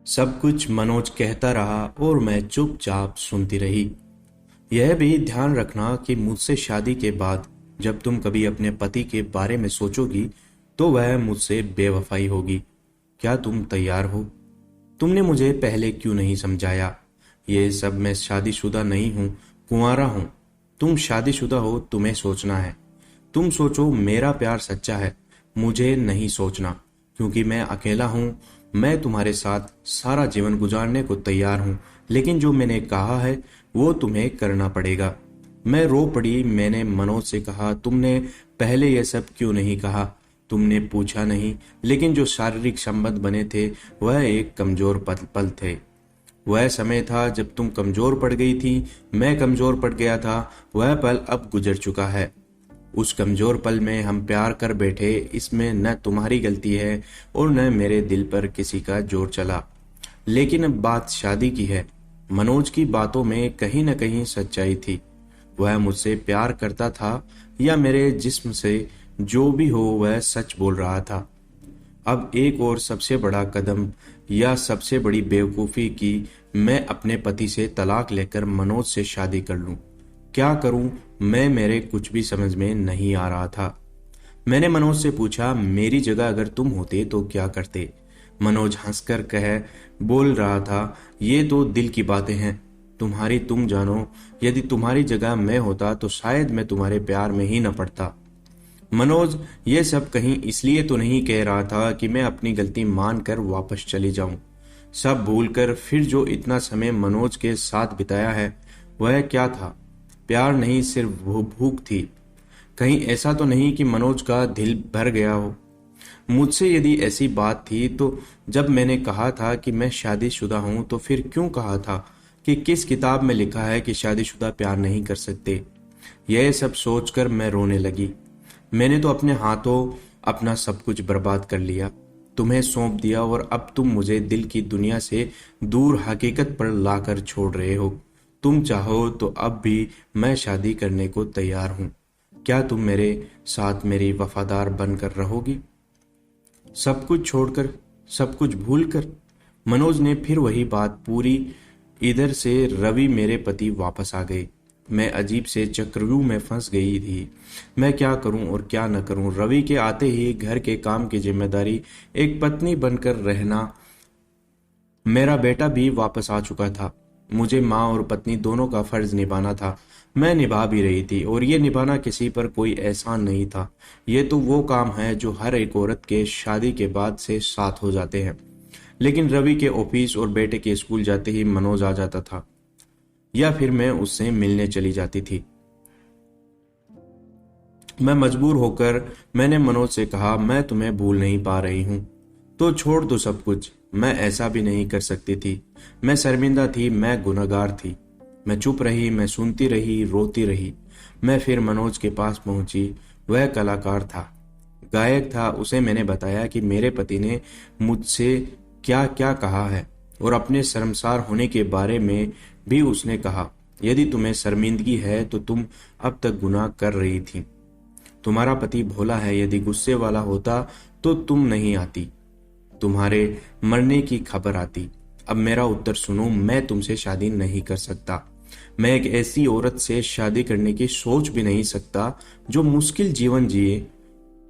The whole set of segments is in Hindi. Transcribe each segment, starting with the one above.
सब कुछ मनोज कहता रहा और मैं चुपचाप सुनती रही। यह भी ध्यान रखना कि मुझसे शादी के बाद जब तुम कभी अपने पति के बारे में सोचोगी तो वह मुझसे बेवफाई होगी। क्या तुम तैयार हो? तुमने मुझे पहले क्यों नहीं समझाया? ये सब मैं शादीशुदा नहीं हूँ, कुंवारा हूँ। तुम शादीशुदा हो, तुम्हें सोचना है। तुम सोचो मेरा प्यार सच्चा है, मुझे नहीं सोचना, क्योंकि मैं अकेला हूँ। मैं तुम्हारे साथ सारा जीवन गुजारने को तैयार हूँ, लेकिन जो मैंने कहा है वो तुम्हें करना पड़ेगा। मैं रो पड़ी। मैंने मनोज से कहा, तुमने पहले ये सब क्यों नहीं कहा? तुमने पूछा नहीं, लेकिन जो शारीरिक संबंध बने थे वह एक कमजोर पल पल थे। वह समय था जब तुम कमजोर पड़ गई थी, मैं कमजोर पड़ गया था। वह पल अब गुजर चुका है। उस कमजोर पल में हम प्यार कर बैठे, इसमें न तुम्हारी गलती है और न मेरे दिल पर किसी का जोर चला। लेकिन अब बात शादी की है। मनोज की बातों में कहीं न कहीं सच्चाई थी। वह मुझसे प्यार करता था या मेरे जिस्म से, जो भी हो वह सच बोल रहा था। अब एक और सबसे बड़ा कदम या सबसे बड़ी बेवकूफ़ी की मैं अपने पति से तलाक लेकर मनोज से शादी कर लूं। क्या करूं मैं? मेरे कुछ भी समझ में नहीं आ रहा था। मैंने मनोज से पूछा, मेरी जगह अगर तुम होते तो क्या करते? मनोज हंसकर बोल रहा था, ये तो दिल की बातें हैं, तुम्हारी तुम जानो। यदि तुम्हारी जगह मैं होता तो शायद मैं तुम्हारे प्यार में ही न पड़ता। मनोज ये सब कहीं इसलिए तो नहीं कह रहा था कि मैं अपनी गलती मानकर वापस चली जाऊं, सब भूलकर। फिर जो इतना समय मनोज के साथ बिताया है वह क्या था? प्यार नहीं, सिर्फ भूख थी। कहीं ऐसा तो नहीं कि मनोज का दिल भर गया हो मुझसे? यदि ऐसी बात थी तो जब मैंने कहा था कि मैं शादीशुदा हूं तो फिर क्यों कहा था कि किस किताब में लिखा है कि शादीशुदा प्यार नहीं कर सकते? यह सब सोचकर मैं रोने लगी। मैंने तो अपने हाथों अपना सब कुछ बर्बाद कर लिया, तुम्हें सौंप दिया, और अब तुम मुझे दिल की दुनिया से दूर हकीकत पर लाकर छोड़ रहे हो। तुम चाहो तो अब भी मैं शादी करने को तैयार हूं। क्या तुम मेरे साथ मेरी वफादार बनकर रहोगी? सब कुछ छोड़कर, सब कुछ भूलकर? मनोज ने फिर वही बात पूरी। इधर से रवि मेरे पति वापस आ गए। मैं अजीब से चक्रव्यूह में फंस गई थी। मैं क्या करूं और क्या न करूं? रवि के आते ही घर के काम की जिम्मेदारी, एक पत्नी बनकर रहना। मेरा बेटा भी वापस आ चुका था। मुझे माँ और पत्नी दोनों का फर्ज निभाना था। मैं निभा भी रही थी, और ये निभाना किसी पर कोई एहसान नहीं था। ये तो वो काम है जो हर एक औरत के शादी के बाद से साथ हो जाते हैं। लेकिन रवि के ऑफिस और बेटे के स्कूल जाते ही मनोज आ जाता था, या फिर मैं उससे मिलने चली जाती थी। मैं मजबूर होकर मैंने मनोज से कहा, मैं तुम्हें भूल नहीं पा रही हूँ, तो छोड़ दो सब कुछ। मैं ऐसा भी नहीं कर सकती थी। मैं शर्मिंदा थी, मैं गुनहगार थी। मैं चुप रही, मैं सुनती रही, रोती रही। मैं फिर मनोज के पास पहुंची। वह कलाकार था, गायक था। उसे मैंने बताया कि मेरे पति ने मुझसे क्या क्या कहा है, और अपने शर्मसार होने के बारे में भी उसने कहा। यदि तुम्हें शर्मिंदगी है तो तुम अब तक गुनाह कर रही थी। तुम्हारा पति भोला है, यदि गुस्से वाला होता तो तुम नहीं आती, तुम्हारे मरने की खबर आती। अब मेरा उत्तर सुनो, मैं तुमसे शादी नहीं कर सकता। मैं एक ऐसी औरत से शादी करने की सोच भी नहीं सकता जो मुश्किल जीवन जिए।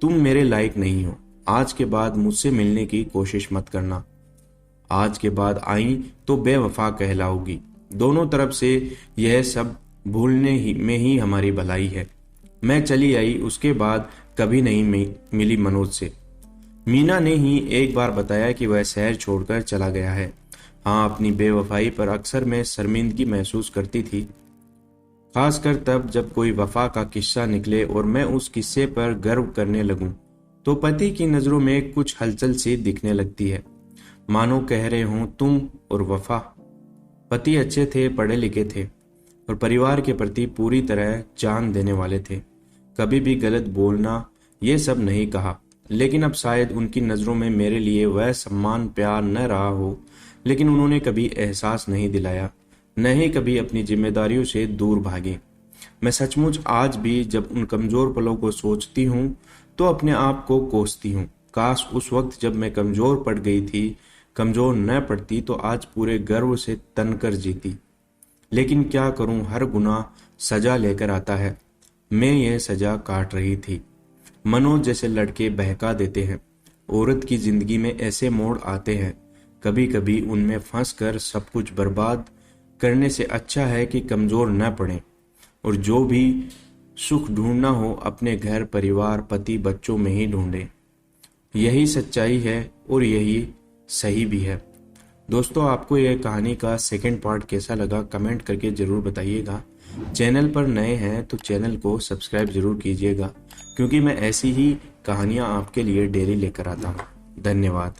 तुम मेरे लायक नहीं हो। आज के बाद मुझसे मिलने की कोशिश मत करना। आज के बाद आई तो बेवफा कहलाओगी। दोनों तरफ से यह सब भूलने ही में ही हमारी भलाई है। मैं चली आई। उसके बाद कभी नहीं मिली मनोज से। मीना ने ही एक बार बताया कि वह शहर छोड़कर चला गया है। हाँ, अपनी बेवफाई पर अक्सर मैं शर्मिंदगी महसूस करती थी, खासकर तब जब कोई वफा का किस्सा निकले और मैं उस किस्से पर गर्व करने लगूं, तो पति की नजरों में कुछ हलचल सी दिखने लगती है, मानो कह रहे हों तुम और वफा। पति अच्छे थे, पढ़े लिखे थे, और परिवार के प्रति पूरी तरह जान देने वाले थे। कभी भी गलत बोलना, ये सब नहीं कहा। लेकिन अब शायद उनकी नज़रों में मेरे लिए वह सम्मान प्यार न रहा हो। लेकिन उन्होंने कभी एहसास नहीं दिलाया, न ही कभी अपनी जिम्मेदारियों से दूर भागे। मैं सचमुच आज भी जब उन कमज़ोर पलों को सोचती हूँ तो अपने आप को कोसती हूँ। काश उस वक्त जब मैं कमज़ोर पड़ गई थी, कमजोर न पड़ती तो आज पूरे गर्व से तनकर जीती। लेकिन क्या करूं, हर गुनाह सजा लेकर आता है। मैं यह सजा काट रही थी। मनोज जैसे लड़के बहका देते हैं। औरत की जिंदगी में ऐसे मोड़ आते हैं, कभी कभी उनमें फंस कर सब कुछ बर्बाद करने से अच्छा है कि कमजोर न पड़े। और जो भी सुख ढूंढना हो अपने घर परिवार पति बच्चों में ही ढूंढे। यही सच्चाई है और यही सही भी है। दोस्तों, आपको यह कहानी का सेकंड पार्ट कैसा लगा कमेंट करके ज़रूर बताइएगा। चैनल पर नए हैं तो चैनल को सब्सक्राइब ज़रूर कीजिएगा, क्योंकि मैं ऐसी ही कहानियाँ आपके लिए डेली लेकर आता हूँ। धन्यवाद।